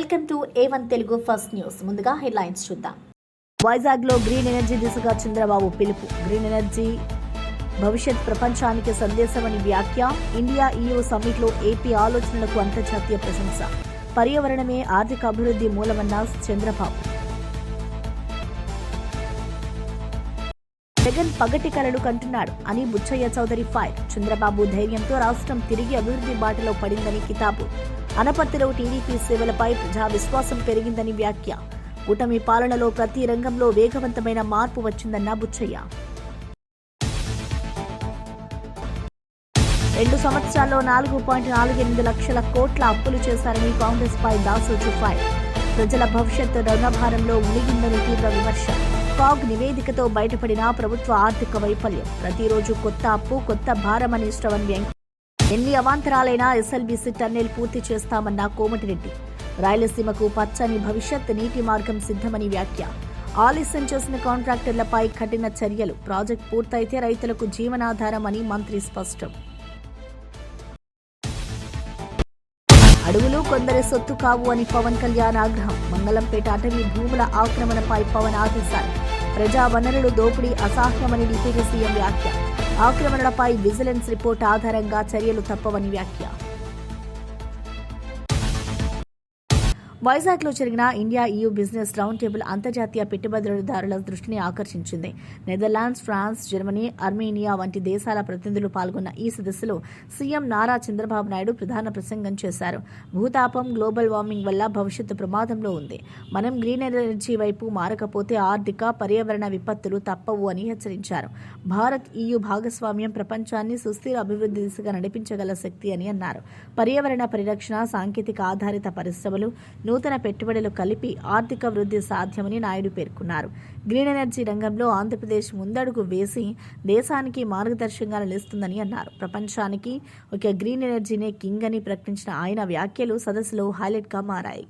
Welcome to A1 Telugu first news. ముందుగా headlines చూద్దాం. వైజాగ్ లో గ్రీన్ ఎనర్జీ దిశగా చంద్రబాబు పిలుపు. గ్రీన్ ఎనర్జీ భవిష్యత్ ప్రపంచానికి సందేశమని వ్యాఖ్య. ఇండియా EU సమ్మిట్ లో ఏపీ ఆలోచనలకు అంతర్జాతీయ ప్రశంస. పర్యావరణమే ఆర్థిక అభివృద్ధి మూలమన్న చంద్రబాబు. జగన్ పగటి కలలు కంటున్నాడు అని బుచ్చయ్య చౌదరి ఫైర్. చంద్రబాబు ధైర్యంతో రాష్ట్రం తిరిగి అభివృద్ధి బాటలో పడిందని కితాబు. అనపర్తిలో టీడీపీ సేవలపై ప్రజా విశ్వాసం పెరిగిందని వ్యాఖ్య. కూటమి పాలనలో ప్రతి రంగంలో వేగవంతమైన మార్పు వచ్చిందన్న బుచ్చయ్య. 2 సంవత్సరాల్లో 4.48 లక్షల కోట్ల అప్పులు చేశారని కాంగ్రెస్ పై దాసోజు ఫైర్. ప్రజల భవిష్యత్తు రుణభారంలో మునిగిందని తీవ్ర విమర్శ. కాగ్ నివేదికతో బయటపడిన ప్రభుత్వ ఆర్థిక వైఫల్యం. ప్రతిరోజు కొత్త అప్పు, కొత్త భారమని శ్రవణ్ వ్యంగ్య. ఎన్ని అవాంతరాలైనా ఎస్ఎల్బీసీ టన్నెల్ పూర్తి చేస్తామన్న కోమటిరెడ్డి. రాయలసీమకు పచ్చని భవిష్యత్, నీటి మార్గం సిద్ధమని వ్యాఖ్య. ఆలస్యం చేసిన కాంట్రాక్టర్లపై కఠిన చర్యలు. ప్రాజెక్టు పూర్తయితే రైతులకు జీవనాధారం అని మంత్రి స్పష్టం. అడవులు కొందరి సొత్తు కావు అని పవన్ కళ్యాణ్ ఆగ్రహం. మంగళంపేట అటవీ భూముల ఆక్రమణపై పవన్ ఆదేశాలు. ప్రజా వనరులు దోపిడీ అసహ్యమని డిప్యూటీ సీఎం వ్యాఖ్య. ఆక్రమణలపై విజిలెన్స్ రిపోర్ట్ ఆధారంగా చర్యలు తప్పవని వ్యాఖ్య. వైజాగ్ లో జరిగిన India EU business round table అంతర్జాతీయ పెట్టుబడిదారుల దృష్టిని ఆకర్షించింది. నెదర్లాండ్స్, ఫ్రాన్స్, జర్మనీ, అర్మేనియా వంటి దేశాల ప్రతినిధులు పాల్గొన్న ఈ సదస్సులో సీఎం నారా చంద్రబాబు నాయుడు ప్రధాన ప్రసంగం చేశారు. భూతాపం, గ్లోబల్ వార్మింగ్ వల్ల భవిష్యత్తు ప్రమాదంలో ఉంది. మనం గ్రీన్ ఎనర్జీ వైపు మారకపోతే ఆర్థిక, పర్యావరణ విపత్తులు తప్పవు అని హెచ్చరించారు. భారత్ EU భాగస్వామ్యం ప్రపంచాన్ని సుస్థిర అభివృద్ధి దిశగా నడిపించగల శక్తి అని అన్నారు. పర్యావరణ పరిరక్షణ, సాంకేతిక ఆధారిత పరిశ్రమలు, నూతన పెట్టుబడులు కలిపి ఆర్థిక వృద్ధి సాధ్యమని నాయుడు పేర్కొన్నారు. గ్రీన్ ఎనర్జీ రంగంలో ఆంధ్రప్రదేశ్ ముందడుగు వేసి దేశానికి మార్గదర్శకంగా నిలుస్తుందని అన్నారు. ప్రపంచానికి ఒక గ్రీన్ ఎనర్జీనే కింగ్ అని ప్రకటించిన ఆయన వ్యాఖ్యలు సదస్సులో హైలైట్గా మారాయి.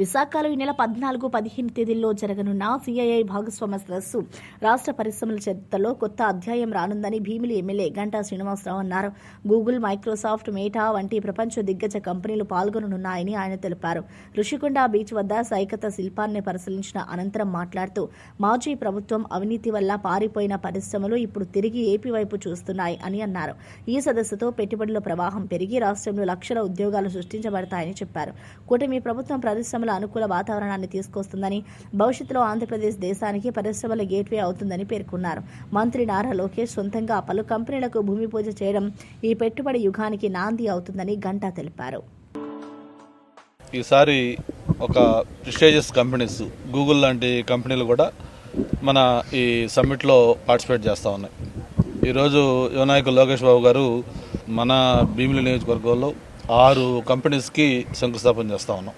విశాఖలో ఈ నెల 14-15 తేదీల్లో జరగనున్న CII భాగస్వామ్య సదస్సు రాష్ట్ర పరిశ్రమల చరిత్రలో కొత్త అధ్యాయం రానుందని భీమిలి ఎమ్మెల్యే గంటా శ్రీనివాసరావు అన్నారు. గూగుల్, మైక్రోసాఫ్ట్, మేటా వంటి ప్రపంచ దిగ్గజ కంపెనీలు పాల్గొననున్నాయని ఆయన తెలిపారు. రుషికొండ బీచ్ వద్ద సైకత శిల్పాన్ని పరిశీలించిన అనంతరం మాట్లాడుతూ మాజీ ప్రభుత్వం అవినీతి వల్ల పారిపోయిన పరిశ్రమలు ఇప్పుడు తిరిగి ఏపీ వైపు చూస్తున్నాయి అని అన్నారు. ఈ సదస్సుతో పెట్టుబడుల ప్రవాహం పెరిగి రాష్ట్రంలో లక్షల ఉద్యోగాలు సృష్టించబడతాయని చెప్పారు. కూటమి ప్రభుత్వం పరిశ్రమల అనుకూల వాతావరణాన్ని తీసుకొస్తుందని, భవిష్యత్తులో ఆంధ్రప్రదేశ్ దేశానికి పరిశ్రమల గేట్వే అవుతుందని పేర్కొన్నారు. మంత్రి నారా లోకేష్ సొంతంగా పలు కంపెనీలకు భూమి పూజ చేయడం ఈ పెట్టుబడి యుగానికి నాంది అవుతుందని గంటా తెలిపారు. ఈసారి ఒక ప్రెస్టీజియస్ కంపెనీస్, గూగుల్ లాంటి కంపెనీలు కూడా మన ఈ సమ్మిట్లో పార్టిసిపేట్ చేస్తూ ఉన్నాయి. ఈరోజు యువనాయకులు లోకేష్ బాబు గారు మన భీమిలి నియోజకవర్గంలో 6 కంపెనీస్కి శంకుస్థాపన చేస్తూ ఉన్నాం.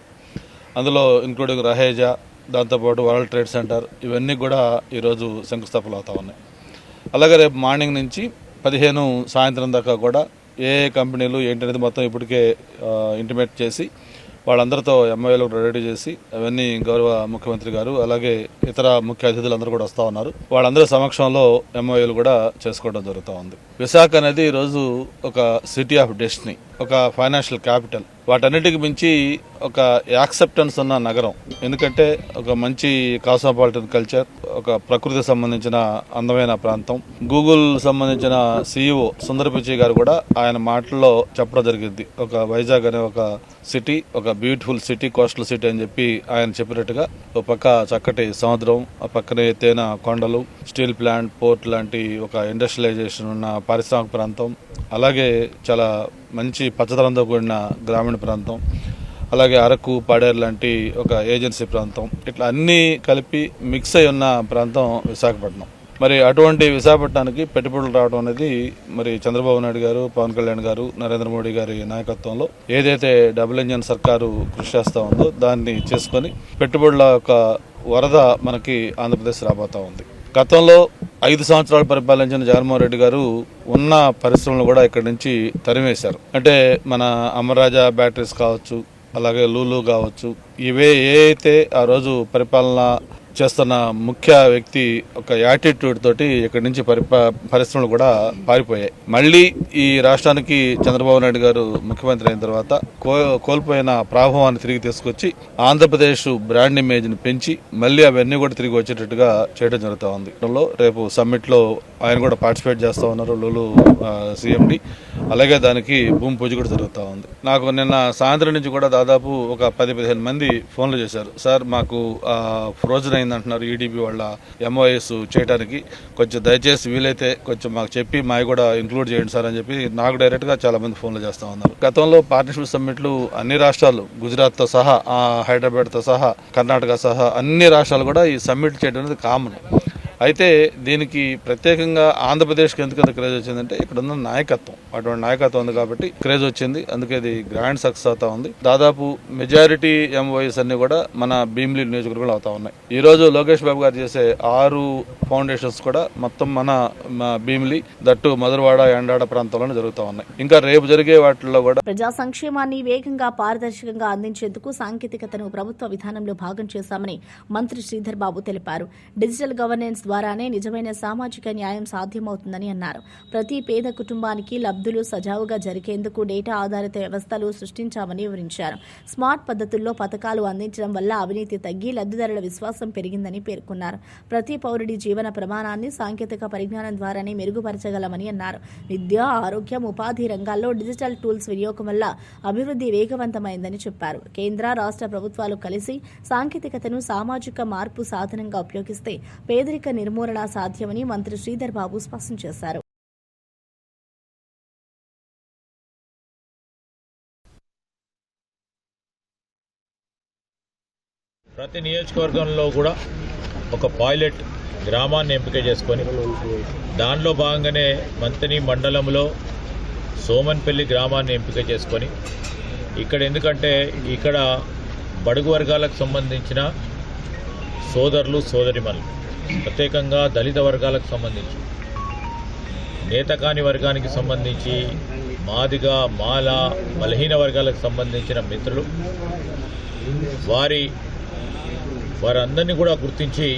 అందులో ఇంక్లూడింగ్ రహేజా, దాంతోపాటు వరల్డ్ ట్రేడ్ సెంటర్, ఇవన్నీ కూడా ఈరోజు శంకుస్థాపనలు అవుతూ ఉన్నాయి. అలాగే రేపు మార్నింగ్ నుంచి 15 సాయంత్రం దాకా కూడా ఏ కంపెనీలు ఏంటనేది మొత్తం ఇప్పటికే ఇంటిమేట్ చేసి వాళ్ళందరితో MOUలు రెడీ చేసి అవన్నీ గౌరవ ముఖ్యమంత్రి గారు అలాగే ఇతర ముఖ్య అతిథులందరూ కూడా వస్తూ ఉన్నారు. వాళ్ళందరి సమక్షంలో MOUలు కూడా చేసుకోవడం జరుగుతూ ఉంది. విశాఖ అనేది ఈరోజు ఒక సిటీ ఆఫ్ డెస్టినీ, ఒక ఫైనాన్షియల్ క్యాపిటల్, వాటన్నిటికి మించి ఒక యాక్సెప్టెన్స్ ఉన్న నగరం. ఎందుకంటే ఒక మంచి కాస్మోపాలిటన్ కల్చర్, ఒక ప్రకృతికి సంబంధించిన అందమైన ప్రాంతం. గూగుల్ సంబంధించిన CEO సుందర్ పిచై గారు కూడా ఆయన మాటల్లో చెప్పడం జరిగింది. ఒక వైజాగ్ అనే ఒక సిటీ, ఒక బ్యూటిఫుల్ సిటీ, కోస్టల్ సిటీ అని చెప్పి ఆయన చెప్పినట్టుగా ఒక పక్క చక్కటి సముద్రం, ఆ పక్కనే ఎత్తైన కొండలు, స్టీల్ ప్లాంట్, పోర్ట్ లాంటి ఒక ఇండస్ట్రియలైజేషన్ ఉన్న పారిశ్రామిక ప్రాంతం, అలాగే చాలా మంచి పచ్చదనంతో కూడిన గ్రామీణ ప్రాంతం, అలాగే అరకు, పాడేరు లాంటి ఒక ఏజెన్సీ ప్రాంతం, ఇట్లా అన్నీ కలిపి మిక్స్ అయి ఉన్న ప్రాంతం విశాఖపట్నం. మరి అటువంటి విశాఖపట్నానికి పెట్టుబడులు రావడం అనేది మరి చంద్రబాబు నాయుడు గారు, పవన్ కళ్యాణ్ గారు, నరేంద్ర మోడీ గారి నాయకత్వంలో ఏదైతే డబుల్ ఇంజన్ సర్కారు కృషి చేస్తూ ఉందో దాన్ని చేసుకొని పెట్టుబడుల యొక్క వరద మనకి ఆంధ్రప్రదేశ్ రాబోతా ఉంది. గతంలో 5 సంవత్సరాలు పరిపాలించిన జగన్మోహన్ రెడ్డి గారు ఉన్న పరిశ్రమలు కూడా ఇక్కడి నుంచి తరిమేశారు. అంటే మన అమరరాజా బ్యాటరీస్ కావచ్చు, అలాగే లూలు కావచ్చు, ఇవే ఏ అయితే ఆ రోజు పరిపాలన చేస్తున్న ముఖ్య వ్యక్తి ఒక యాటిట్యూడ్ తోటి ఇక్కడి నుంచి పరిశ్రమలు కూడా పారిపోయాయి. మళ్ళీ ఈ రాష్ట్రానికి చంద్రబాబు నాయుడు గారు ముఖ్యమంత్రి అయిన తర్వాత కోల్పోయిన ప్రాభవాన్ని తిరిగి తీసుకొచ్చి ఆంధ్రప్రదేశ్ బ్రాండ్ ఇమేజ్ ని పెంచి మళ్ళీ అవన్నీ కూడా తిరిగి వచ్చేటట్టుగా చేయడం జరుగుతూ ఉంది. రేపు సమ్మిట్ లో ఆయన కూడా పార్టిసిపేట్ చేస్తూ ఉన్నారు, లూలు సీఎండి. అలాగే దానికి భూమి పూజ కూడా జరుగుతూ ఉంది. నాకు నిన్న సాయంత్రం నుంచి కూడా దాదాపు ఒక 10-15 మంది ఫోన్లు చేశారు. సార్ మాకు ఫ్రోజన్ అయిందంటున్నారు ఈడీబీ వాళ్ళ ఎంఓఎస్ చేయడానికి, కొంచెం దయచేసి వీలైతే కొంచెం మాకు చెప్పి మావి కూడా ఇంక్లూడ్ చేయండి సార్ అని చెప్పి నాకు డైరెక్ట్ గా చాలా మంది ఫోన్లు చేస్తూ ఉన్నారు. గతంలో పార్ట్నర్షిప్ సమ్మిట్లు అన్ని రాష్ట్రాలు, గుజరాత్ తో సహా, హైదరాబాద్ తో సహా, కర్ణాటక సహా అన్ని రాష్ట్రాలు కూడా ఈ సమ్మిట్ చేయడం అనేది కామన్. అయితే దీనికి ప్రత్యేకంగా ఆంధ్రప్రదేశ్కి ఎందుకంత క్రేజ్ వచ్చిందంటే ఇక్కడ ఉన్న నాయకత్వం, అటువంటి నాయకత్వం ఉంది కాబట్టి క్రేజ్ వచ్చింది. అందుకే ఇది గ్రాండ్ సక్సెస్ అవుతా ఉంది. దాదాపు మెజారిటీ ఎంఓఎస్ అన్ని కూడా మన భీమిలి నియోజకవర్గంలో అవుతా ఉన్నాయి. ఈ రోజు లోకేష్ బాబు గారు చేసే 6 ఫౌండేషన్స్ కూడా మొత్తం మన భీమిలి, దట్టు మధురవాడ, ఎండాడ ప్రాంతంలోనే జరుగుతూ ఉన్నాయి. ఇంకా రేపు జరిగే వాటిల్లో కూడా ప్రజా సంక్షేమాన్ని వేగంగా, పారదర్శకంగా అందించేందుకు సాంకేతికతను ప్రభుత్వ విధానంలో భాగం చేశామని మంత్రి శ్రీధర్ బాబు తెలిపారు. డిజిటల్ గవర్నెన్స్ ద్వారానే నిజమైన సామాజిక న్యాయం సాధ్యమవుతుందని అన్నారు. ప్రతి పేద కుటుంబానికి లబ్ధులు సజావుగా జరిగేందుకు డేటా ఆధారిత వ్యవస్థలు సృష్టించామని వివరించారు. స్మార్ట్ పద్ధతుల్లో పథకాలు అందించడం వల్ల అవినీతి తగ్గి లబ్ధిదారుల విశ్వాసం పెరిగిందని పేర్కొన్నారు. ప్రతి పౌరుడి జీవన ప్రమాణాన్ని సాంకేతిక పరిజ్ఞానం ద్వారానే మెరుగుపరచగలమని అన్నారు. విద్య, ఆరోగ్యం, ఉపాధి రంగాల్లో డిజిటల్ టూల్స్ వినియోగం వల్ల అభివృద్ధి వేగవంతమైందని చెప్పారు. కేంద్ర, రాష్ట్ర ప్రభుత్వాలు కలిసి సాంకేతికతను సామాజిక మార్పు సాధనంగా ఉపయోగిస్తే పేదరిక నిర్మూలన సాధ్యమని మంత్రి శ్రీధర్ బాబు స్పష్టం చేశారు. ప్రతి నియోజకవర్గంలో కూడా ఒక పైలట్ గ్రామాన్ని ఎంపిక చేసుకొని దానిలో భాగంగానే మంతని మండలంలో సోమన్పల్లి గ్రామాన్ని ఎంపిక చేసుకొని ఇక్కడ ఎందుకంటే ఇక్కడ బడుగు వర్గాలకు సంబంధించిన సోదరులు, సోదరిమణులు, ప్రత్యేకంగా దళిత వర్గాలకు సంబంధించి, నేతకాని వర్గానికి సంబంధించి, మాదిగ, మాల, బలహీన వర్గాలకు సంబంధించిన మిత్రులు వారందరినీ కూడా గుర్తించి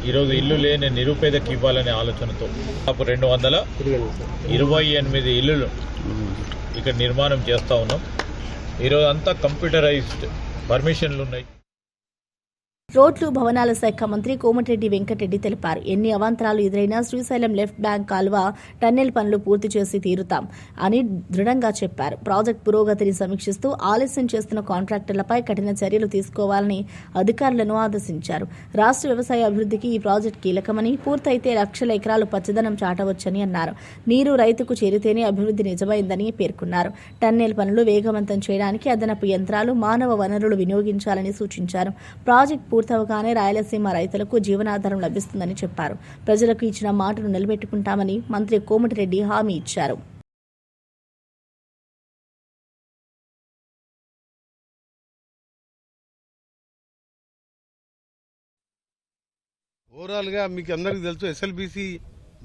ఈరోజు ఇల్లు లేని నిరుపేదకి ఇవ్వాలనే ఆలోచనతో 228 ఇల్లులు ఇక్కడ నిర్మాణం చేస్తూ ఉన్నాం. ఈరోజు అంతా కంప్యూటరైజ్డ్ పర్మిషన్లు ఉన్నాయి. రోడ్లు, భవనాల శాఖ మంత్రి కోమటిరెడ్డి వెంకటరెడ్డి తెలిపారు. ఎన్ని అవాంతరాలు ఎదురైనా శ్రీశైలం లెఫ్ట్ బ్యాంక్ కాలువ టన్నెల్ పనులు పూర్తి చేసి తీరుతాం అని దృఢంగా చెప్పారు. ప్రాజెక్టు పురోగతిని సమీక్షిస్తూ ఆలస్యం చేస్తున్న కాంట్రాక్టర్లపై కఠిన చర్యలు తీసుకోవాలని అధికారులను ఆదేశించారు. రాష్ట్ర వ్యవసాయ అభివృద్ధికి ఈ ప్రాజెక్టు కీలకమని, పూర్తయితే లక్షల ఎకరాలు పచ్చదనం చాటవచ్చని అన్నారు. నీరు రైతుకు చేరితేనే అభివృద్ధి నిజమైందని పేర్కొన్నారు. టన్నెల్ పనులు వేగవంతం చేయడానికి అదనపు యంత్రాలు, మానవ వనరులు వినియోగించాలని సూచించారు. ప్రాజెక్టు పూర్తవగానే రాయలసీమ రైతులకు జీవనాధారం లభిస్తుందని చెప్పారు. ప్రజలకు ఇచ్చిన మాటను నిలబెట్టుకుంటామని మంత్రి కోమటిరెడ్డి హామీ ఇచ్చారు. ఓవరాల్గా మీకు అందరికీ తెలుసు, ఎస్ఎల్బీసీ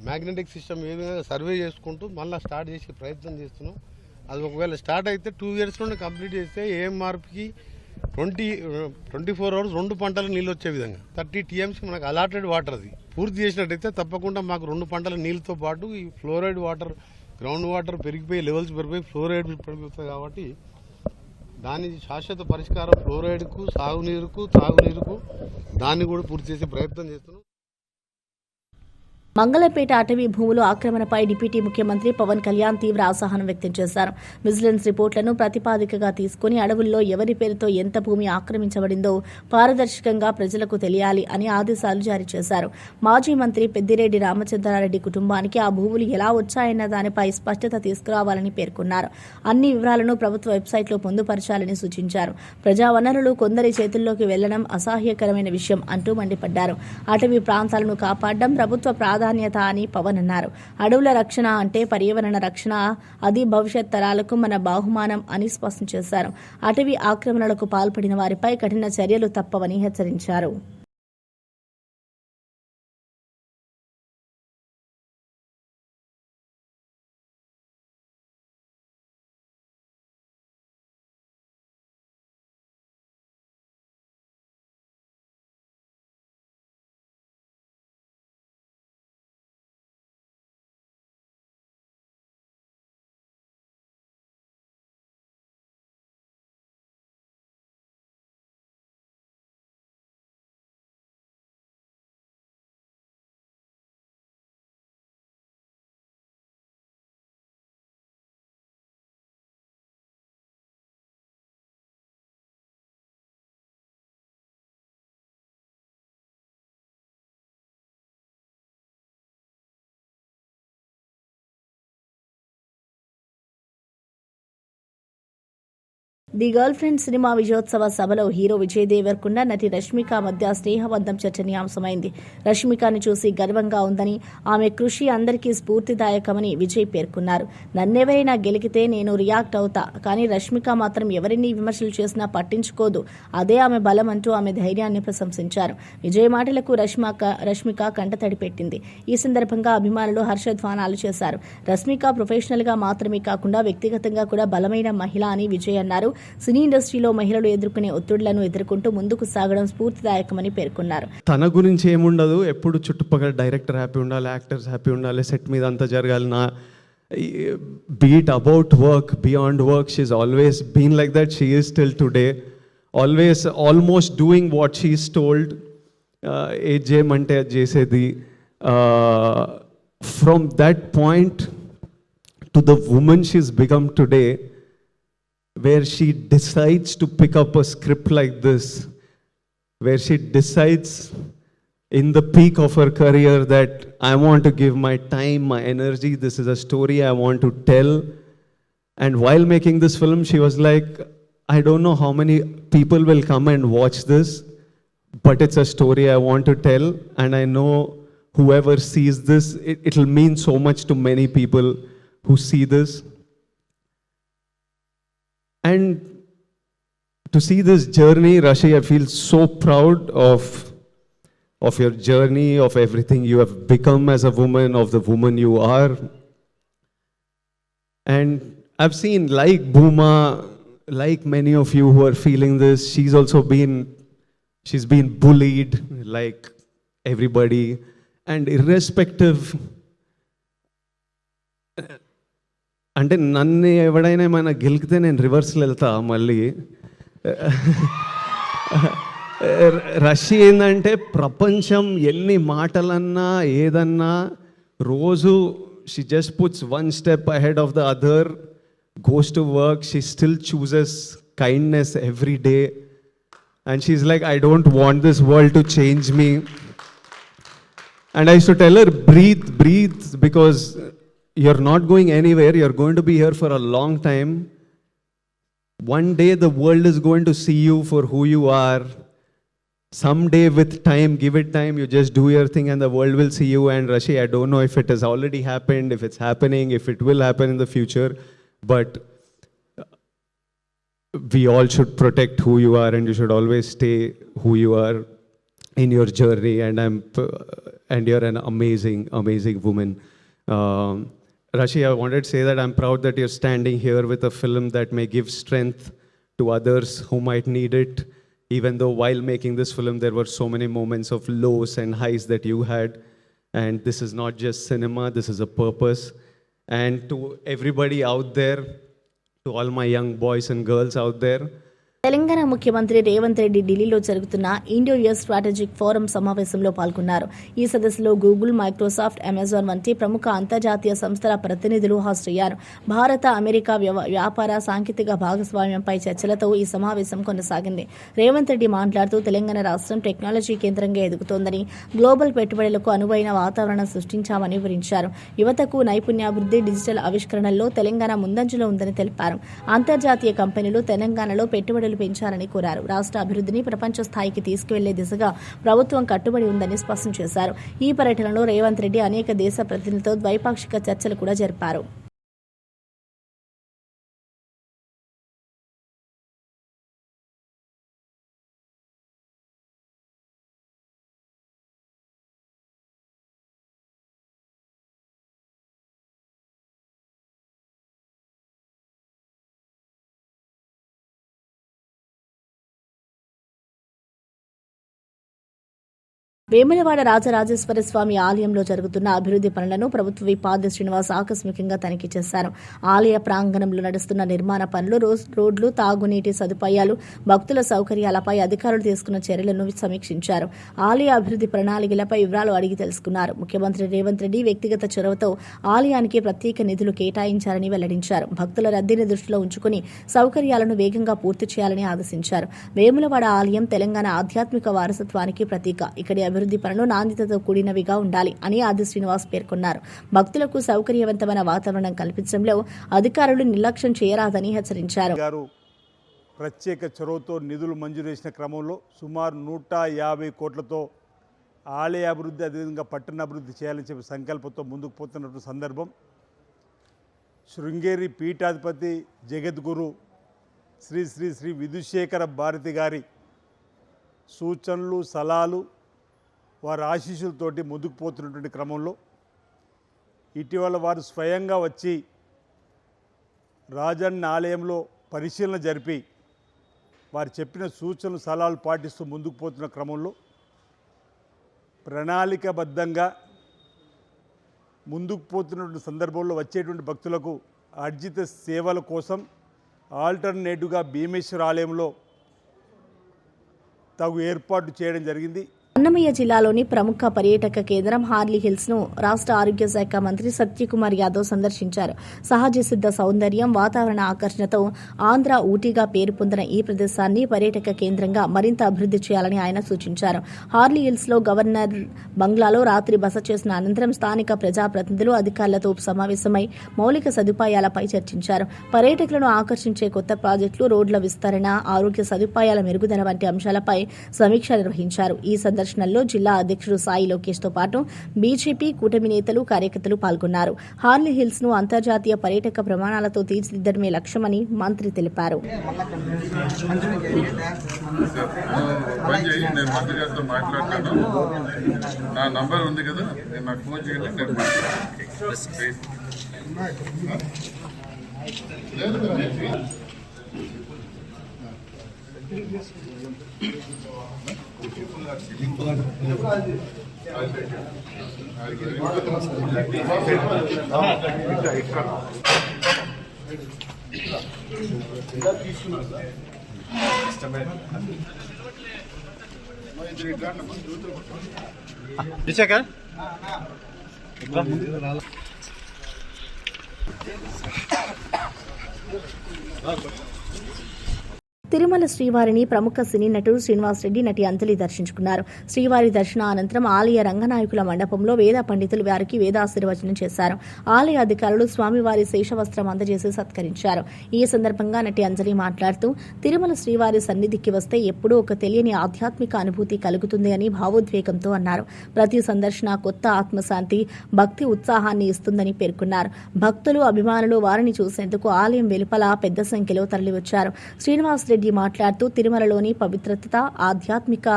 మ్యాగ్నెటిక్ సిస్టమ్ ఏ విధంగా సర్వే చేసుకుంటూ మళ్ళీ స్టార్ట్ చేసే ప్రయత్నం చేస్తున్నాం. అది ఒకవేళ స్టార్ట్ అయితే 2 years నుండి కంప్లీట్ చేస్తే ఏఎంఆర్కి 24 hours 2 పంటలు నీళ్ళు వచ్చే విధంగా 30 TMC మనకు అలాటెడ్ వాటర్ అది పూర్తి చేసినట్టయితే తప్పకుండా మాకు 2 పంటల నీళ్ళతో పాటు ఈ ఫ్లోరైడ్ వాటర్, గ్రౌండ్ వాటర్ పెరిగిపోయి, లెవెల్స్ పెరిగిపోయి ఫ్లోరైడ్ పెరుగుతుంది. కాబట్టి దాని శాశ్వత పరిష్కారం ఫ్లోరైడ్కు, సాగునీరుకు, తాగునీరుకు దాన్ని కూడా పూర్తి చేసే ప్రయత్నం చేస్తున్నాం. మంగళపేట అటవీ భూముల ఆక్రమణపై డిప్యూటీ ముఖ్యమంత్రి పవన్ కళ్యాణ్ తీవ్ర అసహనం వ్యక్తం చేశారు. విజిలెన్స్ రిపోర్టులను ప్రతిపాదికగా తీసుకుని అడవుల్లో ఎవరి పేరుతో ఎంత భూమి ఆక్రమించబడిందో పారదర్శకంగా ప్రజలకు తెలియాలి అని ఆదేశాలు జారీ చేశారు. మాజీ మంత్రి పెద్దిరెడ్డి రామచంద్రారెడ్డి కుటుంబానికి ఆ భూములు ఎలా వచ్చాయన్న దానిపై స్పష్టత తీసుకురావాలని పేర్కొన్నారు. అన్ని వివరాలను ప్రభుత్వ వెబ్సైట్లో పొందుపరచాలని సూచించారు. ప్రజా వనరులు కొందరి చేతుల్లోకి వెళ్లడం అసహ్యకరమైన విషయం అంటూ మండిపడ్డారు. అటవీ ప్రాంతాలను కాపాడడం ప్రభుత్వ ప్రాధాన్యత అని పవన్ అన్నారు. అడవుల రక్షణ అంటే పర్యావరణ రక్షణ, అది భవిష్యత్ తరాలకు మన బహుమానం అని స్పష్టం చేశారు. అటవీ ఆక్రమణలకు పాల్పడిన వారిపై కఠిన చర్యలు తప్పవని హెచ్చరించారు. ది గర్ల్ ఫ్రెండ్ సినిమా విజయోత్సవ సభలో హీరో విజయ్ దేవరకొండ నటి రష్మిక మధ్య స్నేహబంధం చర్చనీయాంశమైంది. రష్మికను చూసి గర్వంగా ఉందని, ఆమె కృషి అందరికీ స్ఫూర్తిదాయకమని విజయ్ పేర్కొన్నారు. నన్నెవరైనా గెలికితే నేను రియాక్ట్ అవుతా, కానీ రష్మిక మాత్రం ఎవరిని విమర్శలు చేసినా పట్టించుకోదు, అదే ఆమె బలం అంటూ ఆమె ధైర్యాన్ని ప్రశంసించారు. విజయ్ మాటలకు రష్మిక కంటతడి పెట్టింది. ఈ సందర్భంగా అభిమానులు హర్షధ్వానాలు చేశారు. రష్మిక ప్రొఫెషనల్ గా మాత్రమే కాకుండా వ్యక్తిగతంగా కూడా బలమైన మహిళ అని విజయ్ అన్నారు. సినీ ఇండస్ట్రీలో మహిళలు ఎదుర్కొనే ఒత్తిడులను ఎదుర్కొంటూ ముందుకు సాగడం స్ఫూర్తిదాయకమని పేర్కొన్నారు. తన గురించి ఏముండదు, ఎప్పుడు చుట్టుపక్కల డైరెక్టర్ హ్యాపీ ఉండాలి, యాక్టర్స్ హ్యాపీ ఉండాలి, సెట్ మీద అంతా జరగాలి. Be it about work, beyond work, she's always been like that. She is still today always almost doing what she is told. ఏది చేయమంటే అది చేసేది. From that point to the woman she is become today, where she decides to pick up a script like this, where she decides in the peak of her career that I want to give my time, my energy, this is a story I want to tell. And while making this film, she was like, I don't know how many people will come and watch this, but it's a story I want to tell, and I know whoever sees this, it'll mean so much to many people who see this. And to see this journey, Rashi, I feel so proud of your journey, of everything you have become as a woman, of the woman you are. And I've seen, like Bhuma, like many of you who are feeling this, she's been bullied like everybody. And irrespective, అంటే నన్ను ఎవడైనా ఏమైనా గెలికితే నేను రివర్స్లో వెళ్తా మళ్ళీ. రష్య ఏంటంటే ప్రపంచం ఎన్ని మాటలన్నా ఏదన్నా రోజు she just puts one step ahead of the other, goes to work, she still chooses kindness every day, and she's like, I don't want this world to change me. And I used to tell her, breathe, because you're not going anywhere. You're going to be here for a long time. One day the world is going to see you for who you are. Someday, with time, give it time, you just do your thing and the world will see you. And Rashi, I don't know if it has already happened, if it's happening, if it will happen in the future, but we all should protect who you are, and you should always stay who you are in your journey. And you're an amazing woman. Rashi, I wanted to say that I'm proud that you're standing here with a film that may give strength to others who might need it. Even though while making this film, there were so many moments of lows and highs that you had. And this is not just cinema, this is a purpose. And to everybody out there, to all my young boys and girls out there, Telangana ముఖ్యమంత్రి రేవంత్ రెడ్డి ఢిల్లీలో జరుగుతున్న Indo-US strategic forum సమావేశంలో పాల్గొన్నారు. ఈ సదస్సులో Google, Microsoft, Amazon వంటి ప్రముఖ అంతర్జాతీయ సంస్థల ప్రతినిధులు హాజరయ్యారు. భారత, అమెరికా వ్యాపార, సాంకేతిక భాగస్వామ్యంపై చర్చలతో ఈ సమావేశం కొనసాగింది. రేవంత్ రెడ్డి మాట్లాడుతూ, తెలంగాణ రాష్ట్రం టెక్నాలజీ కేంద్రంగా ఎదుగుతోందని, గ్లోబల్ పెట్టుబడులకు అనువైన వాతావరణం సృష్టించామని వివరించారు. యువతకు నైపుణ్యాభివృద్ధి, డిజిటల్ ఆవిష్కరణల్లో తెలంగాణ ముందంజలో ఉందని తెలిపారు. అంతర్జాతీయ కంపెనీలు తెలంగాణలో పెట్టుబడులు పెంచాలని కోరారు. రాష్ట్ర అభివృద్ధిని ప్రపంచ స్థాయికి తీసుకువెళ్లే దిశగా ప్రభుత్వం కట్టుబడి ఉందని స్పష్టం చేశారు. ఈ పర్యటనలో రేవంత్ రెడ్డి అనేక దేశ ప్రతినిధులతో ద్వైపాక్షిక చర్చలు కూడా జరిపారు. వేములవాడ రాజరాజేశ్వర స్వామి ఆలయంలో జరుగుతున్న అభివృద్ధి పనులను ప్రభుత్వ విప్ ఆది శ్రీనివాస్ ఆకస్మికంగా తనిఖీ చేశారు. ఆలయ ప్రాంగణంలో నడుస్తున్న నిర్మాణ పనులు, రోడ్లు, తాగునీటి సదుపాయాలు, భక్తుల సౌకర్యాలపై అధికారులు తీసుకున్న చర్యలను సమీక్షించారు. ఆలయ అభివృద్ధి ప్రణాళికలపై వివరాలు అడిగి తెలుసుకున్నారు. ముఖ్యమంత్రి రేవంత్ రెడ్డి వ్యక్తిగత చొరవతో ఆలయానికి ప్రత్యేక నిధులు కేటాయించారని వెల్లడించారు. భక్తుల రద్దీని దృష్టిలో ఉంచుకుని సౌకర్యాలను వేగంగా పూర్తి చేయాలని ఆదేశించారు. వేములవాడ ఆలయం తెలంగాణ ఆధ్యాత్మిక వారసత్వానికి ప్రతీక. ఇక్కడి అభివృద్ధి పనులు నాణ్యతతో కూడినవిగా ఉండాలి అని ఆది శ్రీనివాస్ పేర్కొన్నారు. భక్తులకు సౌకర్యవంతమైన వాతావరణం కల్పించడంలో అధికారులు నిర్లక్ష్యం చేయరాదని హెచ్చరించారు. ప్రత్యేక చొరవతో నిధులు మంజూరు చేసిన క్రమంలో సుమారు 150 కోట్లతో ఆలయ అభివృద్ధి అదేవిధంగా పట్టణాభివృద్ధి చేయాలని చెప్పి సంకల్పంతో ముందుకు పోతున్నటువంటి సందర్భం. శృంగేరి పీఠాధిపతి జగద్గురు శ్రీ శ్రీ శ్రీ విధుశేఖర భారతి గారి సూచనలు సలహాలు వారి ఆశీస్సులతోటి ముందుకు పోతున్నటువంటి క్రమంలో ఇటీవల వారు స్వయంగా వచ్చి రాజన్న ఆలయంలో పరిశీలన జరిపి వారు చెప్పిన సూచనలు సలహాలు పాటిస్తూ ముందుకు పోతున్న క్రమంలో ప్రణాళికబద్ధంగా ముందుకు పోతున్నటువంటి సందర్భంలో వచ్చేటువంటి భక్తులకు అర్జిత సేవల కోసం ఆల్టర్నేటివ్గా భీమేశ్వర ఆలయంలో తగు ఏర్పాటు చేయడం జరిగింది. అన్నమయ్య జిల్లాలోని ప్రముఖ పర్యాటక కేంద్రం హార్లీ హిల్స్ ను రాష్ట్ర ఆరోగ్య శాఖ మంత్రి సత్యకుమార్ యాదవ్ సందర్శించారు. సహజ సిద్ధ సౌందర్యం, వాతావరణ ఆకర్షణతో ఆంధ్ర ఊటీగా పేరు పొందిన ఈ ప్రదేశాన్ని పర్యాటక కేంద్రంగా మరింత అభివృద్ధి చేయాలని ఆయన సూచించారు. హార్లీ హిల్స్ లో గవర్నర్ బంగ్లాలో రాత్రి బస చేసిన అనంతరం స్థానిక ప్రజాప్రతినిధులు అధికారులతో సమావేశమై మౌలిక సదుపాయాలపై చర్చించారు. పర్యాటకులను ఆకర్షించే కొత్త ప్రాజెక్టులు, రోడ్ల విస్తరణ, ఆరోగ్య సదుపాయాల మెరుగుదల వంటి అంశాలపై సమీక్ష నిర్వహించారు. ఈ సందర్శనలో జిల్లా అధ్యక్షుడు సాయి లోకేష్ తో పాటు బీజేపీ కూటమి నేతలు, కార్యకర్తలు పాల్గొన్నారు. హార్లీ హిల్స్ ను అంతర్జాతీయ పర్యాటక ప్రమాణాలతో తీర్చిదిద్దడమే లక్ష్యమని మంత్రి తెలిపారు. తిరుమల శ్రీవారిని ప్రముఖ సినీ నటుడు శ్రీనివాస్ రెడ్డి, నటి అంజలి దర్శించుకున్నారు. శ్రీవారి దర్శన అనంతరం ఆలయ రంగనాయకుల మండపంలో వేద పండితులు వారికి వేదాశీర్వచనం చేశారు. ఆలయ అధికారులు స్వామివారి శేషవస్త్రం అందజేసి సత్కరించారు. ఈ సందర్భంగా నటి అంజలి మాట్లాడుతూ, తిరుమల శ్రీవారి సన్నిధికి వస్తే ఎప్పుడూ ఒక తెలియని ఆధ్యాత్మిక అనుభూతి కలుగుతుంది అని భావోద్వేగంతో అన్నారు. ప్రతి సందర్శన కొత్త ఆత్మశాంతి, భక్తి ఉత్సాహాన్ని ఇస్తుందని పేర్కొన్నారు. భక్తులు, అభిమానులు వారిని చూసేందుకు ఆలయం వెలుపల పెద్ద సంఖ్యలో తరలివచ్చారు. శ్రీనివాస్ రెడ్డి మాట్లాడుతూ, తిరుమలలోని పవిత్రత, ఆధ్యాత్మిక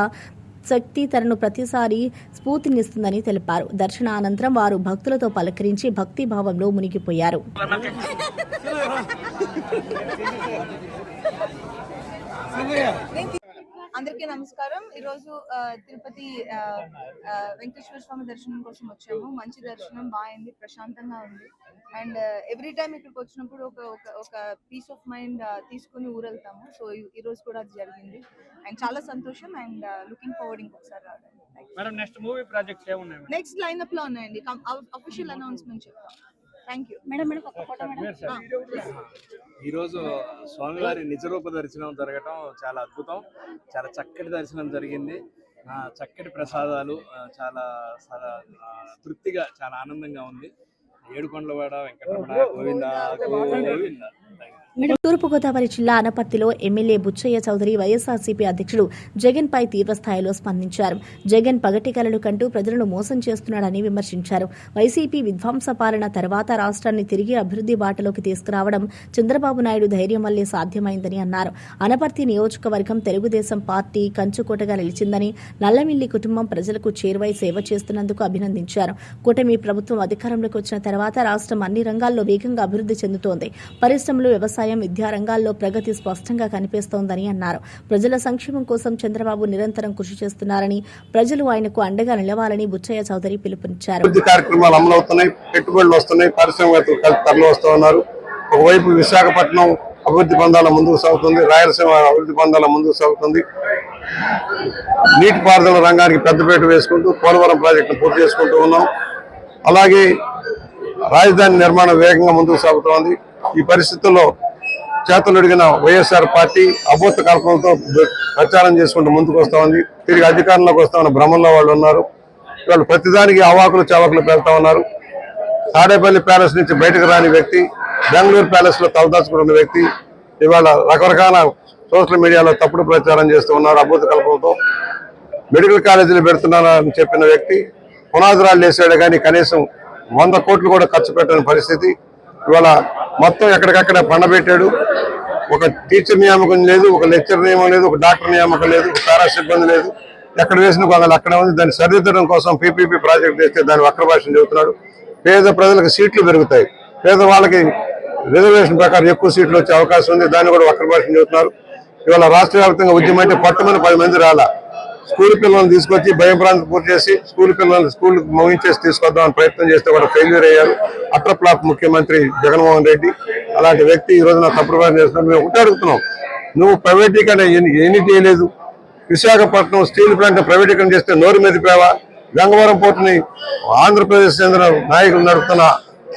శక్తి తనను ప్రతిసారి స్ఫూర్తినిస్తుందని తెలిపారు. దర్శన అనంతరం వారు భక్తులతో పలకరించి భక్తి భావంలో మునిగిపోయారు. అందరికీ నమస్కారం. ఈరోజు తిరుపతి వెంకటేశ్వర స్వామి దర్శనం కోసం వచ్చాము. మంచి దర్శనం, బాగుంది, ప్రశాంతంగా ఉంది. అండ్ ఎవ్రీ టైం ఇక్కడికి వచ్చినప్పుడు ఒక పీస్ ఆఫ్ మైండ్ తీసుకుని ఊరెళ్తాము. సో ఈ రోజు కూడా అది జరిగింది అండ్ చాలా సంతోషం అండ్ లుకింగ్ ఫార్వర్డ్ ఇంకొకసారి రావడానికి. నెక్స్ట్ లైన్అప్ లో ఉన్నాయండి, అఫీషియల్ అనౌన్స్మెంట్ చెప్తాం. Thank you madam. ఈరోజు స్వామివారి నిజరూప దర్శనం జరగటం చాలా అద్భుతం. చాలా చక్కటి దర్శనం జరిగింది. చక్కటి ప్రసాదాలు, చాలా తృప్తిగా, చాలా ఆనందంగా ఉంది. ఏడుకొండలవాడ వెంకటరమణ గోవింద గోవింద. తూర్పుగోదావరి జిల్లా అనపర్తిలో ఎమ్మెల్యే బుచ్చయ్య చౌదరి వైఎస్ఆర్సీపీ అధ్యక్షుడు జగన్ పై తీవ్రస్థాయిలో స్పందించారు. జగన్ పగటి కలలు కంటూ ప్రజలను మోసం చేస్తున్నాడని విమర్శించారు. వైసీపీ విధ్వంస పాలన తర్వాత రాష్ట్రాన్ని తిరిగి అభివృద్ధి బాటలోకి తీసుకురావడం చంద్రబాబు నాయుడు ధైర్యం వల్లే సాధ్యమైందని అన్నారు. అనపర్తి నియోజకవర్గం తెలుగుదేశం పార్టీ కంచుకోటగా నిలిచిందని, నల్లమిల్లి కుటుంబం ప్రజలకు చేరువై సేవ చేస్తున్నందుకు అభినందించారు. కూటమి ప్రభుత్వం అధికారంలోకి వచ్చిన తర్వాత రాష్ట్రం అన్ని రంగాల్లో వేగంగా అభివృద్ధి చెందుతోంది. పరిశ్రమలు, వ్యవసాయం, విద్యా రంగాల్లో ప్రగతి స్పష్టంగా కనిపిస్తోందని అన్నారు. ప్రజల సంక్షేమం కోసం చంద్రబాబు నిరంతరం కృషి చేస్తున్నారని, ప్రజలు ఆయనకు అండగా నిలవాలని బుచ్చయ్య చౌదరి పిలుపునిచ్చారు. కార్యక్రమాలు అమలవుతున్నాయి, పెట్టుబడులు వస్తున్నాయి, పారిశ్రామికవేత్తలు తరలి వస్తూ ఉన్నారు. ఒకవైపు విశాఖపట్నం అభివృద్ధి పొందాల ముందుకు సాగుతుంది, రాయలసీమ అభివృద్ధి పొందాల ముందుకు సాగుతుంది. నీటిపారుదల రంగానికి పెద్దపీట వేసుకుంటూ పోలవరం ప్రాజెక్టును పూర్తి చేసుకుంటూ ఉన్నాం. అలాగే రాజధాని నిర్మాణం వేగంగా ముందుకు సాగుతోంది. ఈ పరిస్థితుల్లో చేతులడిగిన వైఎస్ఆర్ పార్టీ అభూత కల్పనలతో ప్రచారం చేసుకుంటూ ముందుకు వస్తా ఉంది. తిరిగి అధికారంలోకి వస్తామన్న భ్రమంలో వాళ్ళు ఉన్నారు. వాళ్ళు ప్రతిదానికి అవాకులు చవాకులు పెడతా ఉన్నారు. తాడేపల్లి ప్యాలెస్ నుంచి బయటకు రాని వ్యక్తి, బెంగళూరు ప్యాలెస్ లో తలదాచుకున్న వ్యక్తి ఇవాళ రకరకాల సోషల్ మీడియాలో తప్పుడు ప్రచారం చేస్తూ ఉన్నారు. అభూత కల్పనతో మెడికల్ కాలేజీలు పెడుతున్నారని చెప్పిన వ్యక్తి పునాదురాలు వేసాడు కానీ కనీసం 100 కోట్లు కూడా ఖర్చు పెట్టని పరిస్థితి. ఇవాళ మొత్తం ఎక్కడికక్కడ పండబెట్టాడు. ఒక టీచర్ నియామకం లేదు, ఒక లెక్చర్ నియామకం లేదు, ఒక డాక్టర్ నియామకం లేదు, ఒక పారా సిబ్బంది లేదు. ఎక్కడ వేసిన కొందరు అక్కడే ఉంది. దాన్ని సరిదిద్దడం కోసం పీపీపీ ప్రాజెక్ట్ చేస్తే దాని వక్ర భాషను చెబుతున్నాడు. పేద ప్రజలకు సీట్లు పెరుగుతాయి, పేదవాళ్ళకి రిజర్వేషన్ ప్రకారం ఎక్కువ సీట్లు వచ్చే అవకాశం ఉంది, దాన్ని కూడా వక్ర భాషను చెబుతున్నారు. ఇవాళ రాష్ట్ర వ్యాప్తంగా ఉద్యమం అంటే పట్టుమని 10 మంది రాలా. స్కూల్ పిల్లలను తీసుకొచ్చి భయభ్రాంతి పూర్తి చేసి స్కూల్ పిల్లల్ని స్కూల్ ముగించేసి తీసుకొద్దామని ప్రయత్నం చేస్తే కూడా ఫెయిల్యూర్ అయ్యారు. అటర్ ఫ్లాప్ ముఖ్యమంత్రి జగన్మోహన్ రెడ్డి అలాంటి వ్యక్తి ఈ రోజున తప్పుడు పని చేస్తున్నాడు. మేము ఒకటి అడుగుతున్నాం, నువ్వు ప్రైవేటీకరణ ఎన్ని చేయలేదు. విశాఖపట్నం స్టీల్ ప్లాంట్ ప్రైవేటీకరణ చేస్తే నోరు మెదిపావా? గంగవరం పోర్టుని ఆంధ్రప్రదేశ్ చెందిన నాయకులు నడుపుతున్న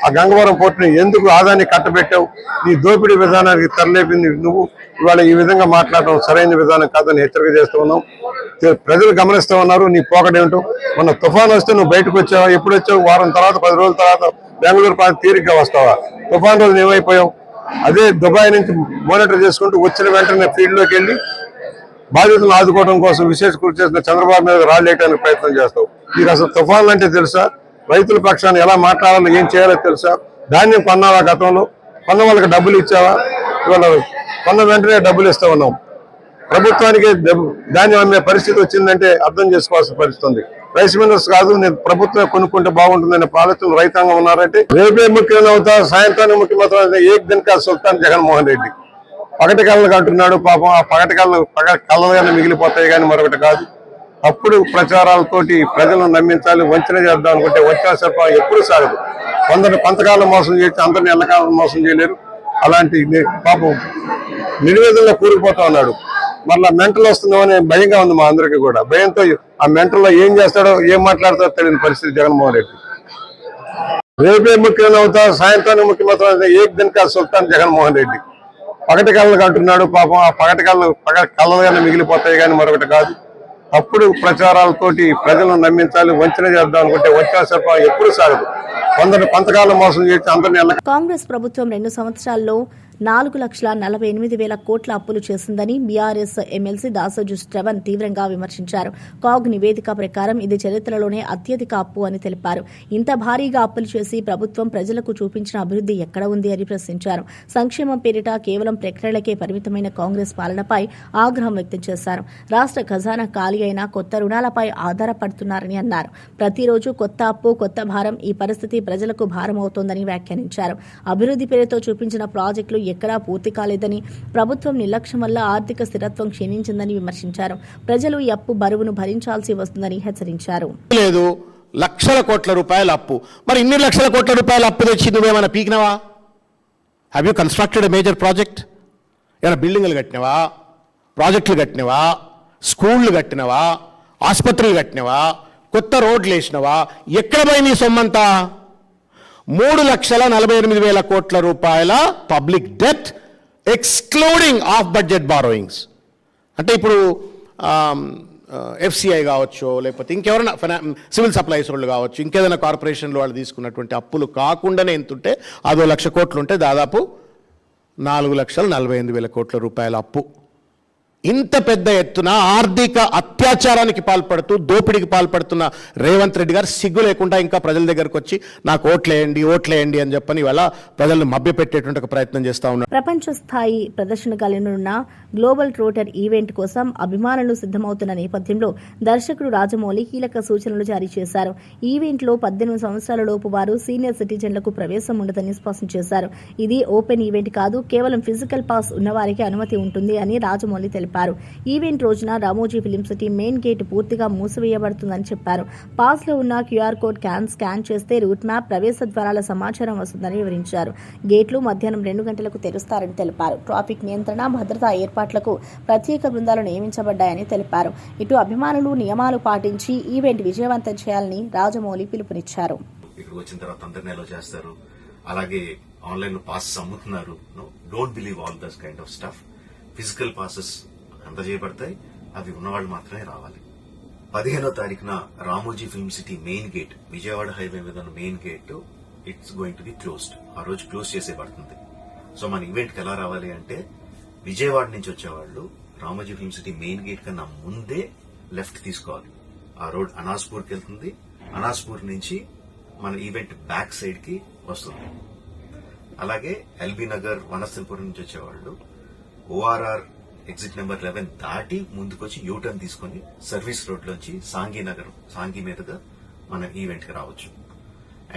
ఆ గంగవరం పోర్టుని ఎందుకు ఆదాన్ని కట్టబెట్టావు? నీ దోపిడీ విధానానికి తరలేపింది నువ్వు. ఇవాళ ఈ విధంగా మాట్లాడటం సరైన విధానం కాదని హెచ్చరిక చేస్తూ ఉన్నాం. ప్రజలు గమనిస్తూ ఉన్నారు నీ పోకడేమిటో. మొన్న తుఫాన్ వస్తే నువ్వు బయటకు వచ్చావా? ఎప్పుడు వచ్చావు? వారం తర్వాత 10 రోజుల తర్వాత బెంగళూరు తీరిగ్గా వస్తావా? తుఫాన్ రోజు ఏమైపోయావు? అదే దుబాయ్ నుంచి మానిటర్ చేసుకుంటూ వచ్చిన వెంటనే ఫీల్డ్లోకి వెళ్ళి బాధితులను ఆదుకోవడం కోసం విశేష కృషి చేసిన చంద్రబాబు మీద రాళ్ళేయడానికి ప్రయత్నం చేస్తావు. నీకు అసలు తుఫాన్లు అంటే తెలుసా? రైతుల పక్షాన్ని ఎలా మాట్లాడాలో ఏం చేయాలో తెలుసా? ధాన్యం కొన్నావా? గతంలో కొన్న వాళ్ళకి డబ్బులు ఇచ్చావా? ఇవాళ కొన్న వెంటనే డబ్బులు ఇస్తా ఉన్నాం. ప్రభుత్వానికి ధాన్యం అమ్మే పరిస్థితి వచ్చిందంటే అర్థం చేసుకోవాల్సిన పరిస్థితి ఉంది. రైస్ మిల్లర్స్ కాదు, నేను ప్రభుత్వం కొనుక్కుంటే బాగుంటుందనే ఆలోచన రైతాంగం ఉన్నారంటే రేపే ముఖ్యమంత్రి అవుతా, సాయంత్రానికి ముఖ్యమంత్రి ఏక్ దిన్ కా సుల్తాన్ జగన్మోహన్ రెడ్డి. పగటి కళ్ళకు అంటున్నాడు. పాపం ఆ పగటి కళ్ళగానే మిగిలిపోతాయి కానీ మరొకటి కాదు. తప్పుడు ప్రచారాలతోటి ప్రజలను నమ్మించాలి, వంచన చేద్దాం అనుకుంటే వంచన సర్పం ఎప్పుడు సాగదు. కొంతకాలం మోసం చేసి అందరినీ ఎల్లకాలం మోసం చేయలేరు. అలాంటి పాపం నిర్వేదనలో కూరుకుపోతా ఉన్నాడు. మళ్ళా మెంటల్ వస్తుందో అనే భయంగా ఉంది మా అందరికీ కూడా. భయంతో ఆ మెంటల్లో ఏం చేస్తాడో ఏం మాట్లాడతాడో తెలియని పరిస్థితి జగన్మోహన్ రెడ్డి. రేపే ముఖ్యమంత్రి అవుతా, సాయంత్రానికి ముఖ్యమంత్రి ఏక్ దిన్ కా సుల్తాన్ జగన్మోహన్ రెడ్డి. పగటి కళ్ళకు అంటున్నాడు. పాపం ఆ పగటి కళ్ళగానే మిగిలిపోతాయి కానీ మరొకటి కాదు. తప్పుడు ప్రచారాలతోటి ప్రజలను నమ్మించాలి, వంచన చేద్దాం అనుకుంటే వంచన సర్పం ఎప్పుడు సాగదు. కొంతకాలం మోసం చేసి అందరినీ కాంగ్రెస్ ప్రభుత్వం 2 సంవత్సరాల్లో 4,48,000 కోట్ల అప్పులు చేసిందని బీఆర్ఎస్ ఎమ్మెల్సీ దాసోజు శ్రవణ్ తీవ్రంగా విమర్శించారు. కాగ్ నివేదిక ప్రకారం ఇది చరిత్రలోనే అత్యధిక అప్పు అని తెలిపారు. ఇంత భారీగా అప్పులు చేసి ప్రభుత్వం ప్రజలకు చూపించిన అభివృద్ధి ఎక్కడ ఉంది అని ప్రశ్నించారు. సంక్షేమం పేరిట కేవలం ప్రకటనలకే పరిమితమైన కాంగ్రెస్ పాలనపై ఆగ్రహం వ్యక్తం చేశారు. రాష్ట్ర ఖజానా ఖాళీ అయినా కొత్త రుణాలపై ఆధారపడుతున్నారని అన్నారు. ప్రతిరోజు కొత్త అప్పు, కొత్త భారం. ఈ పరిస్థితి ప్రజలకు భారమవుతోందని వ్యాఖ్యానించారు. అభివృద్ధి పేరుతో చూపించిన ప్రాజెక్టులు ఎక్కడా పూర్తి కాలేదని, ప్రభుత్వం నిర్లక్ష్యం వల్ల ఆర్థిక స్థిరత్వం క్షీణించిందని విమర్శించారు. ప్రజలు ఈ అప్పు బరువును భరించాల్సి వస్తుందని హెచ్చరించారు. లేదు, లక్షల కోట్ల రూపాయల అప్పు. మరి ఇన్ని లక్షల కోట్ల రూపాయల అప్పు తెచ్చి నువ్వేమైనా పీకినవా? Have you constructed a major project? ఏమైనా బిల్డింగ్లు కట్టినవా? ప్రాజెక్టులు కట్టినవా? స్కూళ్ళు కట్టినవా? ఆసుపత్రులు కట్టినవా? కొత్త రోడ్లు వేసినవా? ఎక్కడ పోయి నీ సొమ్మంతా? 3,48,000 కోట్ల రూపాయల public debt excluding of budget borrowings. అంటే ఇప్పుడు ఎఫ్సిఐ కావచ్చు, లేకపోతే ఇంకెవరైనా సివిల్ సప్లైస్ వాళ్ళు కావచ్చు, ఇంకేదైనా కార్పొరేషన్లు వాళ్ళు తీసుకున్నటువంటి అప్పులు కాకుండానే ఎంతుంటే అదో 1,00,000 కోట్లు ఉంటే దాదాపు 4,48,000 కోట్ల రూపాయల అప్పు. ఇంత పెద్ద ఎత్తున ఆర్థిక అత్యాచారానికి పాల్పడుతూ దోపిడీకి పాల్పడుతున్న రేవంత్ రెడ్డి గారు సిగ్గు లేకుండా ఇంకా ప్రజల దగ్గరకు వచ్చి నాకు ఓట్లేయండి అని చెప్పని ఇవాళ ప్రజలను మభ్యపెట్టేటువంటి ఒక ప్రయత్నం చేస్తా ఉన్నారు. ప్రపంచ స్థాయి ప్రదర్శన కలిగిన గ్లోబల్ ట్రోటర్ ఈవెంట్ కోసం అభిమానులు సిద్ధమవుతున్న నేపథ్యంలో దర్శకుడు రాజమౌళి కీలక సూచనలు జారీ చేశారు. ఈవెంట్లో 18 సంవత్సరాల లోపు వారు సీనియర్ సిటిజన్లకు ప్రవేశం ఉండదని స్పష్టం చేశారు. ఇది ఓపెన్ ఈవెంట్ కాదు, కేవలం ఫిజికల్ పాస్ ఉన్నవారికి అనుమతి ఉంటుంది అని రాజమౌళి తెలిపారు. ఈవెంట్ రోజున Ramoji film city main gate పూర్తిగా మూసివేయబడుతుందని చెప్పారు. పాస్ లో ఉన్న క్యూఆర్ కోడ్ స్కాన్ చేస్తే రూట్ మ్యాప్, ప్రవేశ ద్వారాల సమాచారం వస్తుందని వివరించారు. గేట్లు మధ్యాహ్నం 2 గంటలకు తెరుస్తారని తెలిపారు. ట్రాఫిక్ నియంత్రణ, భద్రతా ఏర్పాట్లకు ప్రత్యేక బృందాలు నియమించబడ్డాయని తెలిపారు. ఇటు అభిమానులు నియమాలు పాటించి ఈవెంట్ విజయవంతం చేయాలని రాజమౌళి పిలుపునిచ్చారు. ఇక్కడికి వచ్చిన తర్వాత అందరినీ ఎలా చేస్తారు, అలాగే ఆన్లైన్ లో పాసెస్ అమ్ముతున్నారు. Don't believe all this kind of stuff. Physical passes అందజేయబడతాయి, అవి ఉన్నవాళ్ళు మాత్రమే రావాలి. 15వ తారీఖున Ramoji film city main gate, Vijayawada highway మీద ఉన్న main gate it's going to be closed. ఆ రోజు క్లోజ్ చేసేబడుతుంది. సో మన ఈవెంట్ కి ఎలా రావాలి అంటే విజయవాడ నుంచి వచ్చేవాళ్ళు Ramoji film city main gate కన్నా ముందే లెఫ్ట్ తీసుకోవాలి. ఆ రోడ్ అనాస్పూర్కి వెళ్తుంది. అనాస్పూర్ నుంచి మన ఈవెంట్ బ్యాక్ సైడ్ కి వస్తుంది. అలాగే ఎల్బీ నగర్, వనస్థలిపురం నుంచి వచ్చేవాళ్ళు ఓఆర్ఆర్ ఎగ్జిట్ నెంబర్ 11 దాటి ముందుకొచ్చి యూటర్న్ తీసుకుని సర్వీస్ రోడ్ లోంచి సాంఘీ మీదుగా మన ఈవెంట్ కి రావచ్చు.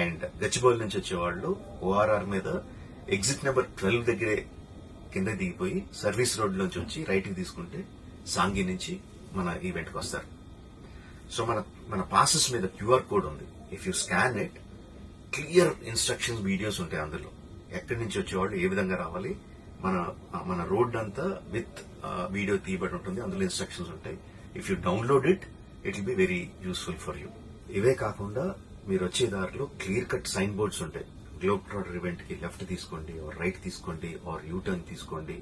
అండ్ గచ్చిబౌలి నుంచి వచ్చేవాళ్ళు ఓఆర్ఆర్ మీద ఎగ్జిట్ నెంబర్ 12 దగ్గరే కింద దిగిపోయి సర్వీస్ రోడ్ లోంచి వచ్చి రైట్ కి తీసుకుంటే సాంఘీ నుంచి మన ఈవెంట్ కి వస్తారు. సో మన పాసెస్ మీద క్యూఆర్ కోడ్ ఉంది. If you scan it, clear instructions videos ఉంటాయి అందులో. ఎక్కడి నుంచి వచ్చేవాళ్ళు ఏ విధంగా రావాలి, మన రోడ్ అంతా విత్ వీడియో తీయబడి ఉంటుంది. అందులో ఇన్స్ట్రక్షన్స్ ఉంటాయి. If you download it will be very useful for you. ఇవే కాకుండా మీరు వచ్చే దారిలో క్లియర్ కట్ సైన్ బోర్డ్స్ ఉంటాయి. గ్లోబ్ ట్రాటర్ ఈవెంట్ కి లెఫ్ట్ తీసుకోండి, ఆర్ రైట్ తీసుకోండి, ఆర్ యూటర్న్ తీసుకోండి.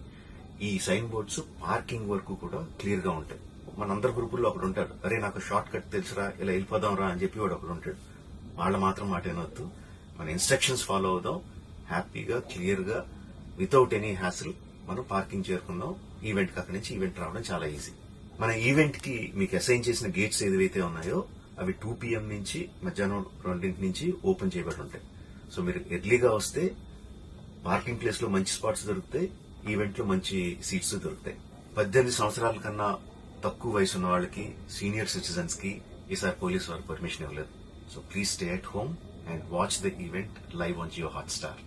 ఈ సైన్ బోర్డ్స్ పార్కింగ్ వరకు కూడా క్లియర్ గా ఉంటాయి. మనందరి గ్రూపుల్లో ఒకడు ఉంటాడు, అరే నాకు షార్ట్ కట్ తెలుసురా, ఇలా వెళ్ళిపోదాం రా అని చెప్పి వాడు ఒకడు ఉంటాడు. వాళ్ళ మాత్రం మాట వినొద్దు. మన ఇన్స్ట్రక్షన్స్ ఫాలో అవుదాం. హ్యాపీగా క్లియర్ గా వితౌట్ ఎనీ హ్యాసిల్ మనం పార్కింగ్ చేరుకుందాం. ఈవెంట్ కి అక్కడి నుంచి ఈవెంట్ రావడం చాలా ఈజీ. మన ఈవెంట్ కి మీకు అసైన్ చేసిన గేట్స్ ఏదైతే ఉన్నాయో అవి 2 PM నుంచి మధ్యాహ్నం 2 నుంచి ఓపెన్ చేయబడి ఉంటాయి. సో మీరు ఎర్లీగా వస్తే పార్కింగ్ ప్లేస్ లో మంచి స్పాట్స్ దొరుకుతాయి, ఈవెంట్ లో మంచి సీట్స్ దొరుకుతాయి. 18 సంవత్సరాల కన్నా తక్కువ వయసు ఉన్న వాళ్ళకి, సీనియర్ సిటిజన్స్ కి ఈసారి పోలీసు వారు పర్మిషన్ ఇవ్వలేదు. So please stay at home and watch the event live on Jio Hotstar.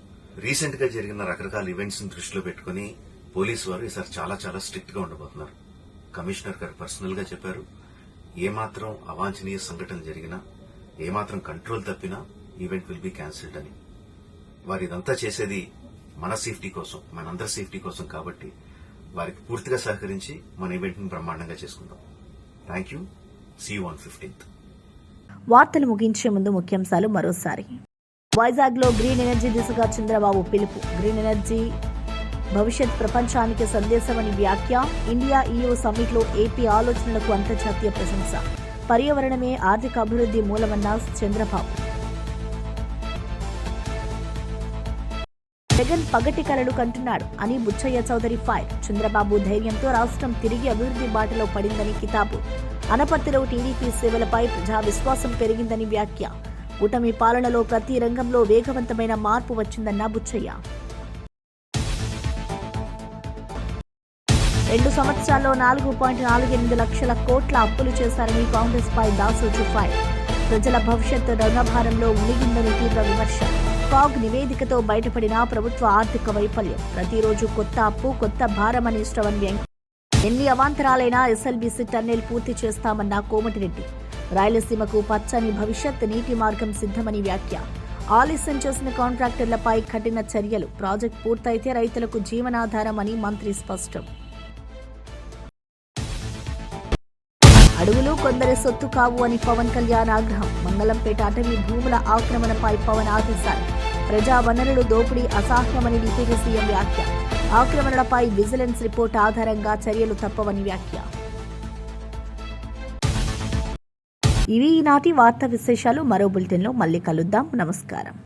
Recent గా జరిగిన రకరకాల ఈవెంట్స్ ని దృష్టిలో పెట్టుకుని పోలీసు వారు ఈసారి చాలా చాలా స్ట్రిక్ట్ గా ఉండబోతున్నారు. కమిషనర్ గారు పర్సనల్ గా చెప్పారు, ఏమాత్రం అవాంఛనీయ సంఘటన జరిగినా, ఏమాత్రం కంట్రోల్ తప్పినా ఈవెంట్ విల్ బి క్యాన్సిల్డ్ అని. వారు ఇదంతా చేసేది మన సేఫ్టీ కోసం, మనందరి సేఫ్టీ కోసం. కాబట్టి వారికి పూర్తిగా సహకరించి మన ఈవెంట్ ని బ్రహ్మాండంగా చేసుకుందాం. Thank you. See you on 15th. వార్తలు ముగించే ముందు ముఖ్యాంశాలు మరోసారి. వైజాగ్ లో గ్రీన్ ఎనర్జీ దిశగా చంద్రబాబు పిలుపు. గ్రీన్ ఎనర్జీ భవిష్యత్ ప్రపంచానికి సందేశమని వ్యాఖ్య. ఇండియా EU సమ్మిట్ లో ఏపీ ఆలోచనలకు అంతర్జాతీయ ప్రశంస. పర్యావరణమే ఆర్థిక అభివృద్ధి మూలమన్న చంద్రబాబు. జగన్ పగటి కలలు కంటున్నాడు అని బుచ్చయ్య చౌదరి ఫైర్. చంద్రబాబు ధైర్యంతో రాష్ట్రం తిరిగి అభివృద్ధి బాటలో పడిందని కితాబు. అనపర్తిలో టీడీపీ సేవలపై ప్రజా విశ్వాసం పెరిగిందని వ్యాఖ్య. కూటమి పాలనలో ప్రతి రంగంలో వేగవంతమైన మార్పు వచ్చిందన్న బుచ్చయ్య. 2 సంవత్సరాల్లో 4.48 లక్షల కోట్ల అప్పులు చేశారని కాంగ్రెస్ పై దాసోజు ఫైర్. ప్రజల భవిష్యత్తు రుణభారంలో మునిగిందని తీవ్ర విమర్శ. కాగ్ నివేదికతో బయటపడిన ప్రభుత్వ ఆర్థిక వైఫల్యం. ప్రతిరోజు కొత్త అప్పు, కొత్త భారమని శ్రవణ్ వ్యంగ్యం. ఎన్ని అవాంతరాలైనా ఎస్ఎల్బీసీ టన్నెల్ పూర్తి చేస్తామన్న కోమటిరెడ్డి. రాయలసీమకు పచ్చని భవిష్యత్, నీటి మార్గం సిద్ధమని వ్యాఖ్య. ఆలస్యం చేసిన కాంట్రాక్టర్లపై కఠిన చర్యలు. ప్రాజెక్టు పూర్తయితే రైతులకు జీవనాధారం అని మంత్రి స్పష్టం. అడవులు కొందరి సొత్తు కావు అని పవన్ కళ్యాణ్ ఆగ్రహం. మంగళంపేట అటవీ భూముల ఆక్రమణపై పవన్ ఆదేశాలు. ప్రజా వనరులు దోపిడీ అసహ్యమని డిప్యూటీ సీఎం వ్యాఖ్య. ఆక్రమణలపై విజిలెన్స్ రిపోర్టు ఆధారంగా చర్యలు తప్పవని వ్యాఖ్య. ఇవి ఈనాటి వార్తా విశేషాలు. మరో బులెటిన్లో మళ్ళీ కలుద్దాం. నమస్కారం.